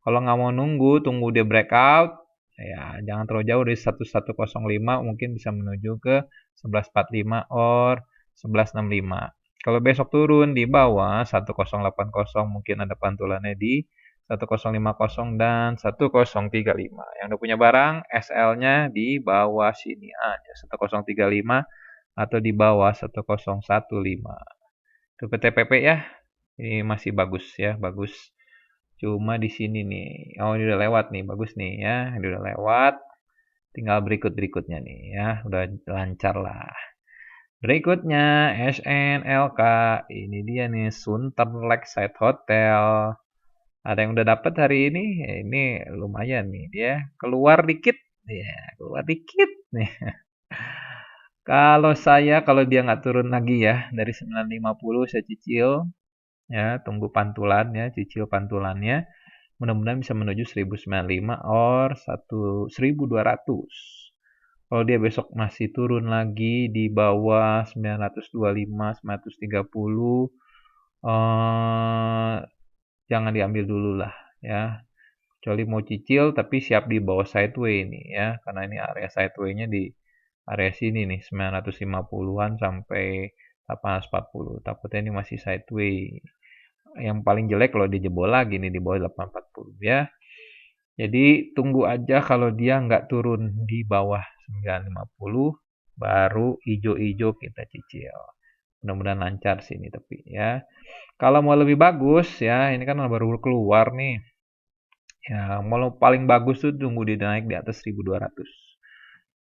Kalau nggak mau nunggu, tunggu dia breakout, ya jangan terlalu jauh dari 1105 mungkin bisa menuju ke 1145 or 1165. Kalau besok turun di bawah 1080 mungkin ada pantulannya di 1050 dan 1035. Yang udah punya barang SL-nya di bawah sini aja 1035 atau di bawah 1015. Itu PTPP ya. Ini masih bagus ya, bagus. Cuma di sini nih. Oh, ini udah lewat nih, bagus nih ya. Ini udah lewat. Tinggal berikut-berikutnya nih ya. Udah lancar lah. Berikutnya SNLK. Ini dia nih Sunter Lakeside Hotel. Ada yang udah dapat hari ini, ya ini lumayan nih dia keluar dikit, ya keluar dikit nih. Kalau dia nggak turun lagi ya dari 950 saya cicil ya, tunggu pantulan ya, cicil pantulannya. Mudah-mudahan bisa menuju 1095 or 1200. Kalau dia besok masih turun lagi di bawah 925, 930, eh, jangan diambil dulu lah ya. Kecuali mau cicil tapi siap di bawah sideway ini ya, karena ini area sideway-nya di area sini nih 950-an sampai 840. Takutnya ini masih sideway. Yang paling jelek kalau dijebol lagi nih di bawah 840 ya. Jadi tunggu aja kalau dia nggak turun di bawah 950 baru ijo-ijo kita cicil. Mudah-mudahan lancar sini tapi ya. Kalau mau lebih bagus ya, ini kan baru keluar nih. Ya, mau paling bagus tuh tunggu dia naik di atas 1200.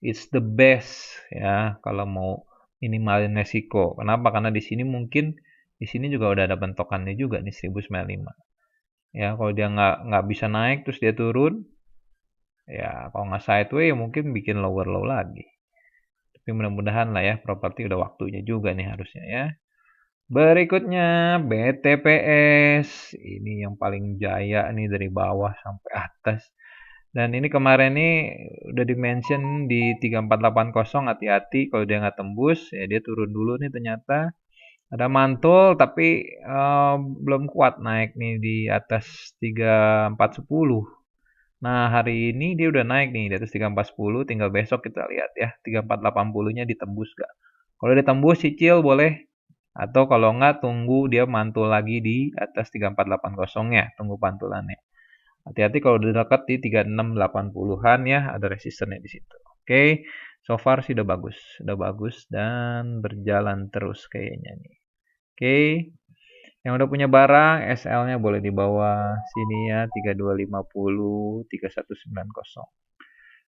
It's the best ya kalau mau minimalin resiko. Kenapa? Karena di sini mungkin di sini juga udah ada bentokannya juga nih 1095. Ya, kalau dia nggak bisa naik terus dia turun, ya kalau nggak sideways ya mungkin bikin lower low lagi. Tapi mudah-mudahan lah ya, properti udah waktunya juga nih harusnya ya. Berikutnya BTPS. Ini yang paling jaya nih dari bawah sampai atas. Dan ini kemarin nih udah di-mention di 3480, hati-hati kalau dia nggak tembus ya dia turun dulu nih ternyata. Ada mantul tapi belum kuat naik nih di atas 3410. Nah, hari ini dia udah naik nih di atas 3410, tinggal besok kita lihat ya 3480-nya ditembus gak. Kalau ditembus cicil boleh, atau kalau nggak tunggu dia mantul lagi di atas 3480-nya, tunggu pantulannya. Hati-hati kalau udah dekat di 3680-an ya, ada resistennya di situ. Oke, so far sih udah bagus dan berjalan terus kayaknya nih. Oke, yang udah punya barang SL-nya boleh di bawah sini ya, 3250, 3190.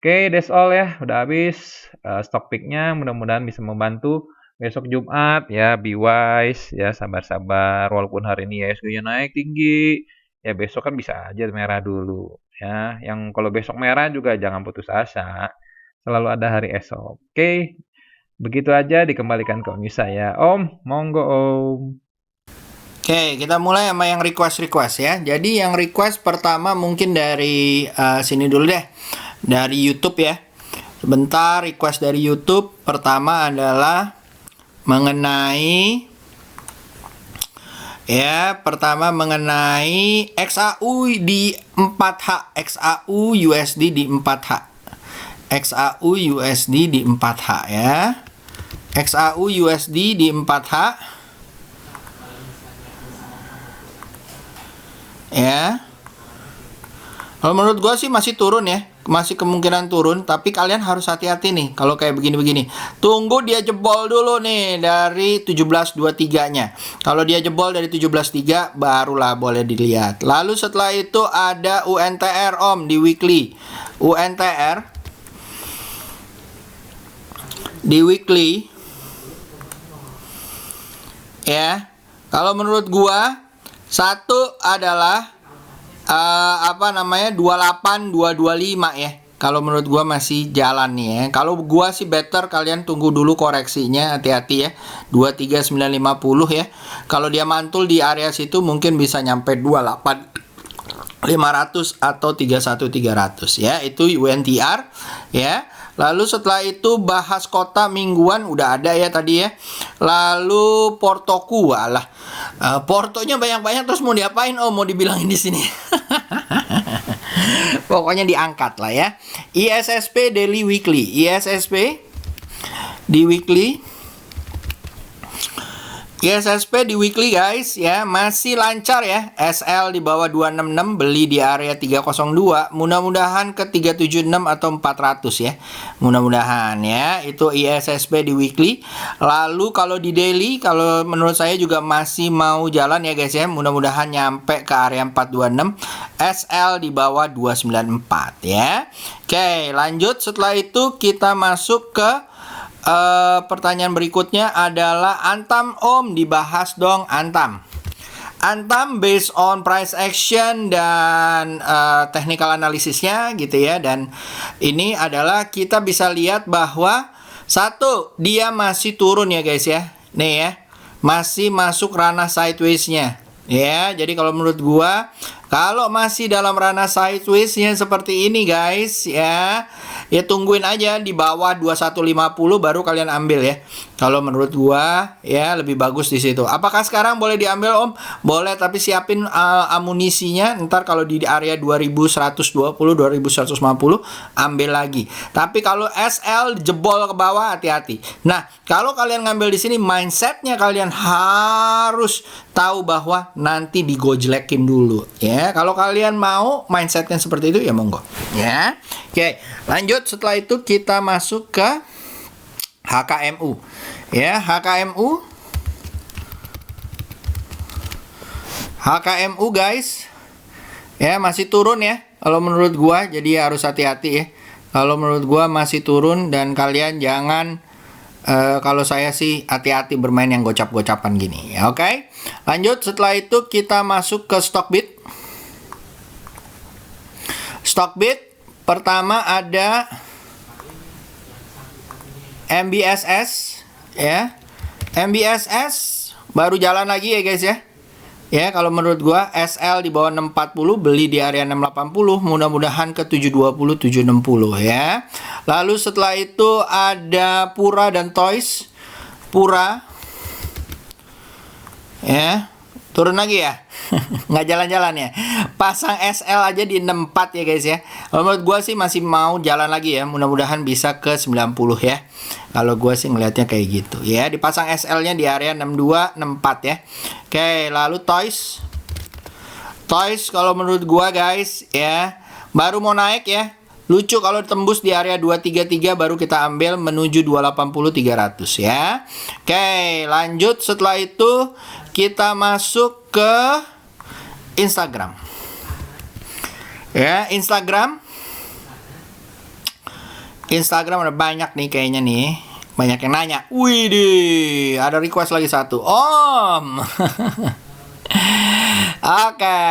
Oke, that's all ya, udah habis stock pick-nya, mudah-mudahan bisa membantu. Besok Jumat ya, be wise ya, sabar-sabar. Walaupun hari ini ISG-nya naik tinggi, ya besok kan bisa aja merah dulu ya. Yang kalau besok merah juga jangan putus asa. Selalu ada hari esok. Oke, begitu aja dikembalikan ke Om saya. Om, monggo Om. Oke, kita mulai sama yang request ya. Jadi yang request pertama mungkin dari sini dulu deh. Dari YouTube ya. Sebentar, request dari YouTube pertama adalah mengenai XAU di 4H, XAU USD di 4H. XAU USD di 4H ya. XAU USD di 4H. Ya. Kalau menurut gue sih masih turun ya. Masih kemungkinan turun, tapi kalian harus hati-hati nih kalau kayak begini-begini. Tunggu dia jebol dulu nih dari 1723-nya. Kalau dia jebol dari 17.3 barulah boleh dilihat. Lalu setelah itu ada UNTR Om di weekly. UNTR di weekly ya. Kalau menurut gua satu adalah 28225 ya. Kalau menurut gua masih jalan nih ya. Kalau gua sih better kalian tunggu dulu koreksinya, hati-hati ya. 23950 ya. Kalau dia mantul di area situ mungkin bisa nyampe 28500 atau 31300 ya. Itu UNTR ya. Lalu setelah itu bahas kota mingguan udah ada ya tadi ya. Lalu Portoku, alah. Portonya banyak-banyak terus mau diapain? Oh, mau dibilangin di sini. Pokoknya diangkat lah ya. ISSP daily weekly. ISSP di weekly. ISSP di weekly guys ya, masih lancar ya. SL di bawah 266, beli di area 302. Mudah-mudahan ke 376 atau 400 ya. Mudah-mudahan ya. Itu ISSP di weekly. Lalu kalau di daily, kalau menurut saya juga masih mau jalan ya guys ya. Mudah-mudahan nyampe ke area 426. SL di bawah 294 ya. Oke, lanjut. Setelah itu kita masuk ke pertanyaan berikutnya adalah Antam Om, dibahas dong Antam. Antam based on price action dan technical analisisnya gitu ya. Dan ini adalah kita bisa lihat bahwa satu, dia masih turun ya guys ya. Nih ya, masih masuk ranah sideways-nya. Ya, jadi kalau menurut gua, kalau masih dalam ranah sideways-nya seperti ini guys ya, ya tungguin aja di bawah 2150 baru kalian ambil ya. Kalau menurut gua ya lebih bagus di situ. Apakah sekarang boleh diambil Om? Boleh, tapi siapin amunisinya. Ntar kalau di area 2120, 2150 ambil lagi. Tapi kalau SL jebol ke bawah, hati-hati. Nah, kalau kalian ngambil di sini, mindsetnya kalian harus tahu bahwa nanti digojlekin dulu ya. Kalau kalian mau mindsetnya seperti itu ya monggo ya. Oke, lanjut. Setelah itu kita masuk ke HKMU ya. HKMU guys ya, masih turun ya kalau menurut gua, jadi harus hati-hati ya. Kalau menurut gua masih turun dan kalian jangan kalau saya sih hati-hati bermain yang gocap-gocapan gini ya. Oke, lanjut. Setelah itu kita masuk ke Stockbit. Stockbit pertama ada MBSS ya. MBSS baru jalan lagi ya guys ya. Ya, kalau menurut gua SL di bawah 640, beli di area 680, mudah-mudahan ke 720, 760 ya. Lalu setelah itu ada Pura dan Toys. Pura ya, turun lagi ya. Nggak jalan-jalan ya. Pasang SL aja di 64 ya guys ya. Kalau menurut gua sih masih mau jalan lagi ya. Mudah-mudahan bisa ke 90 ya. Kalau gua sih ngelihatnya kayak gitu ya. Dipasang SL-nya di area 62, 64 ya. Oke, lalu Toys. Toys kalau menurut gua guys ya, baru mau naik ya. Lucu kalau tembus di area 233 baru kita ambil menuju 280, 300 ya. Oke, lanjut. Setelah itu kita masuk ke Instagram. Ya, Instagram ada banyak nih kayaknya nih. Banyak yang nanya. Widih, ada request lagi satu. Om. Oke,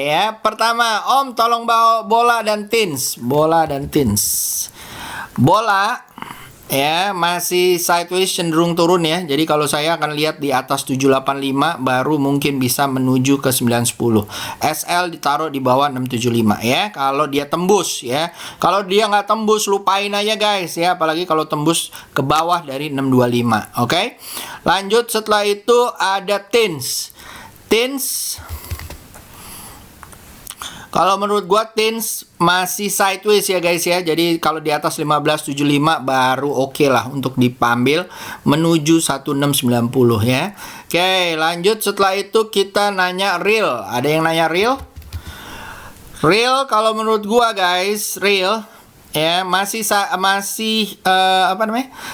ya. Pertama, Om tolong bawa bola dan tins. Bola ya masih sideways, cenderung turun ya. Jadi kalau saya akan lihat di atas 785 baru mungkin bisa menuju ke 910. SL ditaruh di bawah 675 ya. Kalau dia tembus ya. Kalau dia nggak tembus, lupain aja guys ya. Apalagi kalau tembus ke bawah dari 625. Oke. Lanjut, setelah itu ada tins. Kalau menurut gua tins masih sideways ya guys ya. Jadi kalau di atas 1575 baru oke lah untuk diambil menuju 1690 ya. Oke, lanjut. Setelah itu kita nanya real. Ada yang nanya real? Real kalau menurut gua guys, real ya masih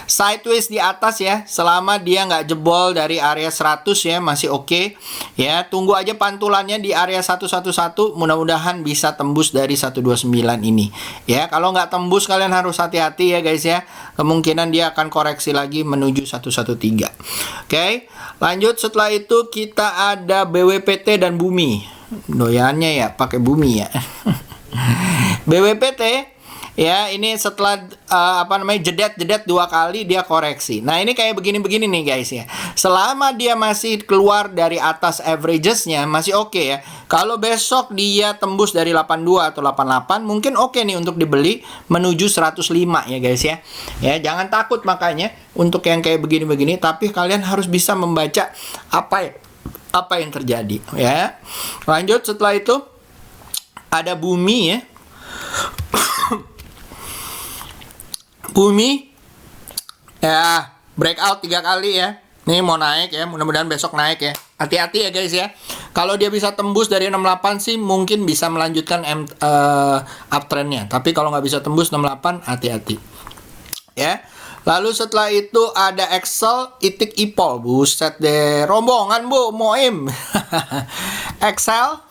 sideways di atas ya, selama dia nggak jebol dari area 100 ya, masih oke ya. Tunggu aja pantulannya di area 111, mudah-mudahan bisa tembus dari 129 ini ya. Kalau nggak tembus kalian harus hati-hati ya guys ya, kemungkinan dia akan koreksi lagi menuju 113. Oke, lanjut. Setelah itu kita ada BWPT dan Bumi. Doyannya ya pakai Bumi ya. BWPT ya, ini setelah jedet dua kali dia koreksi. Nah, ini kayak begini-begini nih guys ya. Selama dia masih keluar dari atas averages-nya masih oke ya. Kalau besok dia tembus dari 82 atau 88 mungkin oke nih untuk dibeli menuju 105 ya guys ya. Ya, jangan takut makanya untuk yang kayak begini-begini, tapi kalian harus bisa membaca apa yang terjadi ya. Lanjut, setelah itu ada Bumi ya. Bumi ya, breakout 3 kali ya. Nih mau naik ya, mudah-mudahan besok naik ya. Hati-hati ya guys ya. Kalau dia bisa tembus dari 68 sih mungkin bisa melanjutkan uptrendnya. Tapi kalau nggak bisa tembus 68, hati-hati ya. Lalu setelah itu ada Excel, Itik, Ipol. Buset deh, rombongan Bu, Moim. Excel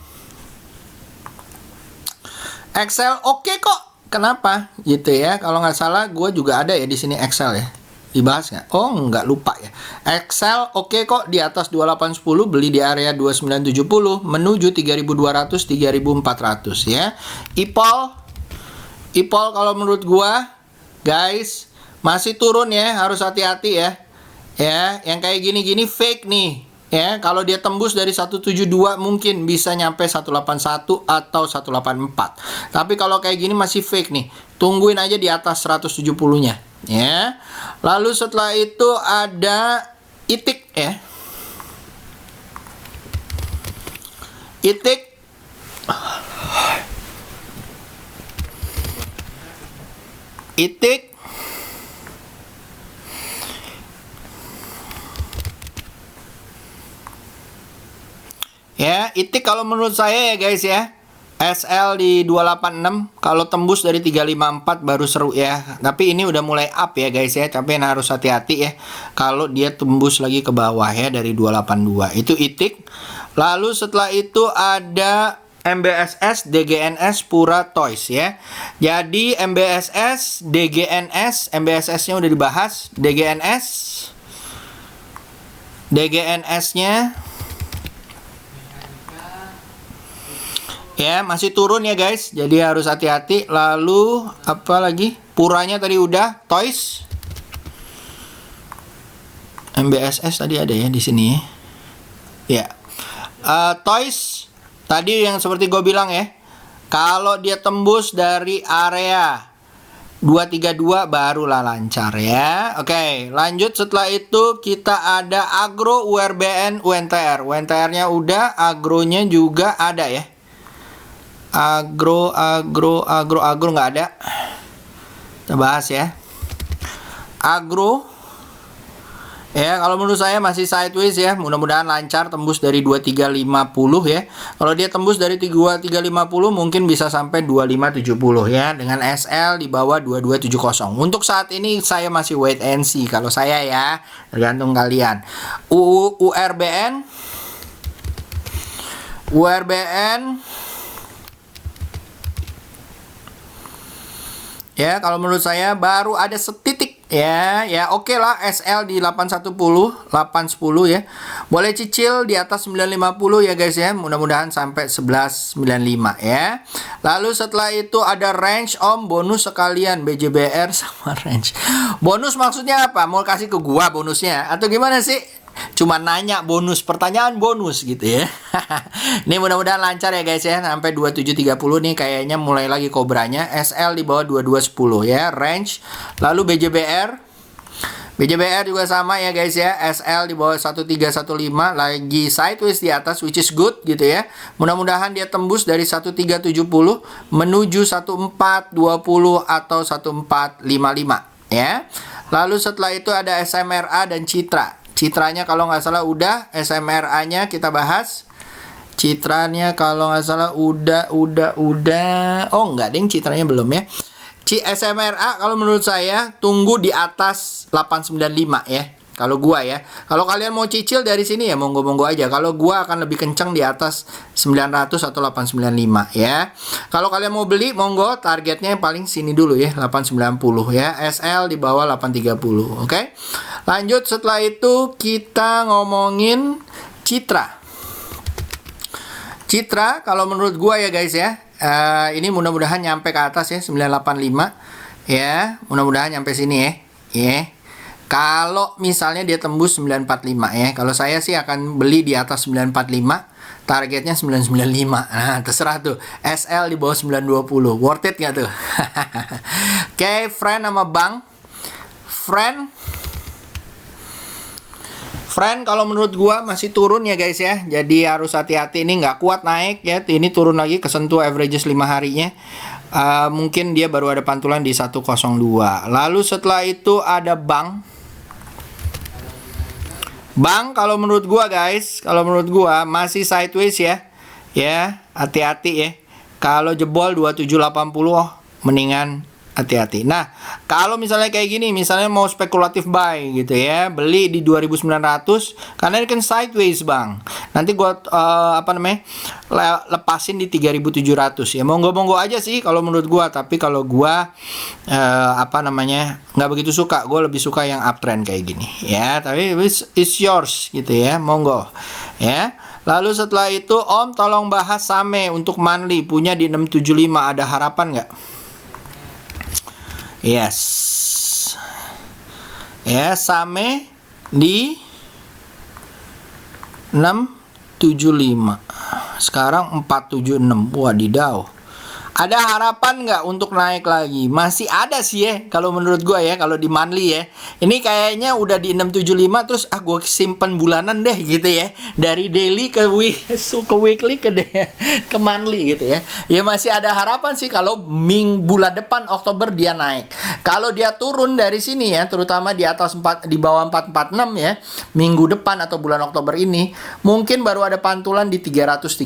oke kok. Kenapa gitu ya? Kalau nggak salah gue juga ada ya di sini Excel ya. Dibahas nggak? Oh, nggak, lupa ya. Excel oke kok, di atas 2810, beli di area 2970 menuju 3200 3400 ya. IPOL kalau menurut gua guys masih turun ya, harus hati-hati ya. Ya, yang kayak gini-gini fake nih. Ya, kalau dia tembus dari 172 mungkin bisa nyampe 181 atau 184. Tapi kalau kayak gini masih fake nih. Tungguin aja di atas 170-nya, ya. Lalu setelah itu ada ITIK ya. ITIK ITIK ya, ITIK kalau menurut saya ya guys ya, SL di 286, kalau tembus dari 354 baru seru ya. Tapi ini udah mulai up ya guys ya, tapi harus hati-hati ya kalau dia tembus lagi ke bawah ya dari 282. Itu ITIK. Lalu setelah itu ada MBSS, DGNS, Pura, Toys ya. Jadi MBSS, DGNS, MBSS-nya udah dibahas, DGNS-nya ya masih turun ya guys, jadi harus hati-hati. Lalu apa lagi? Puranya tadi udah, Toys, MBSS tadi ada ya di sini ya. Toys tadi yang seperti gue bilang ya, kalau dia tembus dari area 232 barulah lancar ya. Oke, lanjut. Setelah itu kita ada Agro, URBN, UNTR. UNTR-nya udah, agronya juga ada ya. Agro nggak ada. Kita bahas ya. Agro ya, kalau menurut saya masih sideways ya. Mudah-mudahan lancar tembus dari 2350 ya. Kalau dia tembus dari 2350 mungkin bisa sampai 2570 ya, dengan SL di bawah 2270. Untuk saat ini saya masih wait and see kalau saya ya. Tergantung kalian. URBN ya, kalau menurut saya baru ada setitik ya. Ya oke lah, SL di 810 ya. Boleh cicil di atas 950 ya guys ya. Mudah-mudahan sampai 1195 ya. Lalu setelah itu ada range bonus sekalian, BJBR sama range. Bonus maksudnya apa? Mau kasih ke gua bonusnya atau gimana sih? Cuma nanya bonus, pertanyaan bonus gitu ya. Ini mudah-mudahan lancar ya guys ya, sampai 2730 nih kayaknya mulai lagi kobranya. SL di bawah 2210 ya, range. Lalu BJBR juga sama ya guys ya, SL di bawah 1315, lagi sideways di atas, which is good gitu ya. Mudah-mudahan dia tembus dari 1370 menuju 1420 atau 1455 ya. Lalu setelah itu ada SMRA dan Citra. Citranya kalau nggak salah udah, SMRA-nya kita bahas. Citranya kalau nggak salah udah. Oh nggak ding, citranya belum ya. SMRA kalau menurut saya tunggu di atas 895 ya. Kalau gua ya. Kalau kalian mau cicil dari sini ya monggo-monggo aja. Kalau gua akan lebih kenceng di atas 900 atau 895 ya. Kalau kalian mau beli monggo, targetnya yang paling sini dulu ya, 890 ya. SL di bawah 830. Oke. Lanjut, setelah itu kita ngomongin Citra. Citra kalau menurut gua ya guys ya, ini mudah-mudahan nyampe ke atas ya, 985 ya. Mudah-mudahan nyampe sini ya. Ya. Kalau misalnya dia tembus 945 ya. Kalau saya sih akan beli di atas 945. Targetnya 995. Nah, terserah tuh. SL di bawah 920. Worth it nggak tuh? Oke, friend sama bank. Friend kalau menurut gua masih turun ya guys ya. Jadi harus hati-hati, ini nggak kuat naik ya. Ini turun lagi kesentuh averages 5 harinya. Mungkin dia baru ada pantulan di 102. Lalu setelah itu ada bank. Bank kalau menurut gua guys, kalau menurut gua masih sideways ya. Ya, hati-hati ya. Kalau jebol 2780 mendingan hati-hati. Nah, kalau misalnya kayak gini, misalnya mau spekulatif buy gitu ya, beli di 2.900 karena ini kan sideways, Bang. Nanti gua lepasin di 3.700 ya. Monggo-monggo aja sih kalau menurut gua, tapi kalau gua nggak begitu suka. Gua lebih suka yang uptrend kayak gini ya. Tapi it's yours gitu ya. Monggo ya. Lalu setelah itu Om tolong bahas Same untuk monthly punya di 675, ada harapan nggak? Yes. Ya, Same di 675. Sekarang 476. Wadidaw. Ada harapan nggak untuk naik lagi? Masih ada sih ya, kalau menurut gua ya, kalau di monthly ya. Ini kayaknya udah di 675 terus gua simpen bulanan deh gitu ya. Dari daily ke weekly ke monthly gitu ya. Ya masih ada harapan sih kalau bulan depan Oktober dia naik. Kalau dia turun dari sini ya, terutama di atas di bawah 446 ya, minggu depan atau bulan Oktober ini, mungkin baru ada pantulan di 330.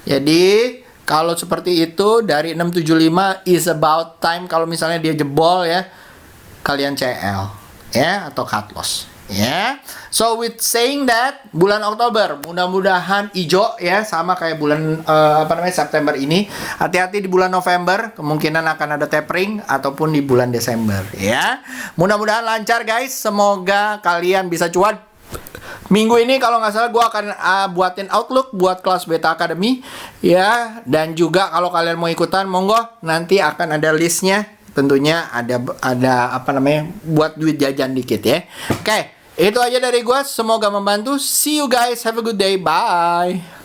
Jadi kalau seperti itu dari 675 is about time kalau misalnya dia jebol ya, kalian CL ya atau cut loss ya. So with saying that, bulan Oktober mudah-mudahan hijau ya, sama kayak bulan September ini. Hati-hati di bulan November, kemungkinan akan ada tapering, ataupun di bulan Desember ya. Mudah-mudahan lancar guys, semoga kalian bisa cuan. Minggu ini kalau nggak salah gue akan buatin outlook buat kelas Beta Academy ya, dan juga kalau kalian mau ikutan monggo, nanti akan ada listnya, tentunya ada buat duit jajan dikit ya. Oke, itu aja dari gue, semoga membantu. See you guys, have a good day, bye.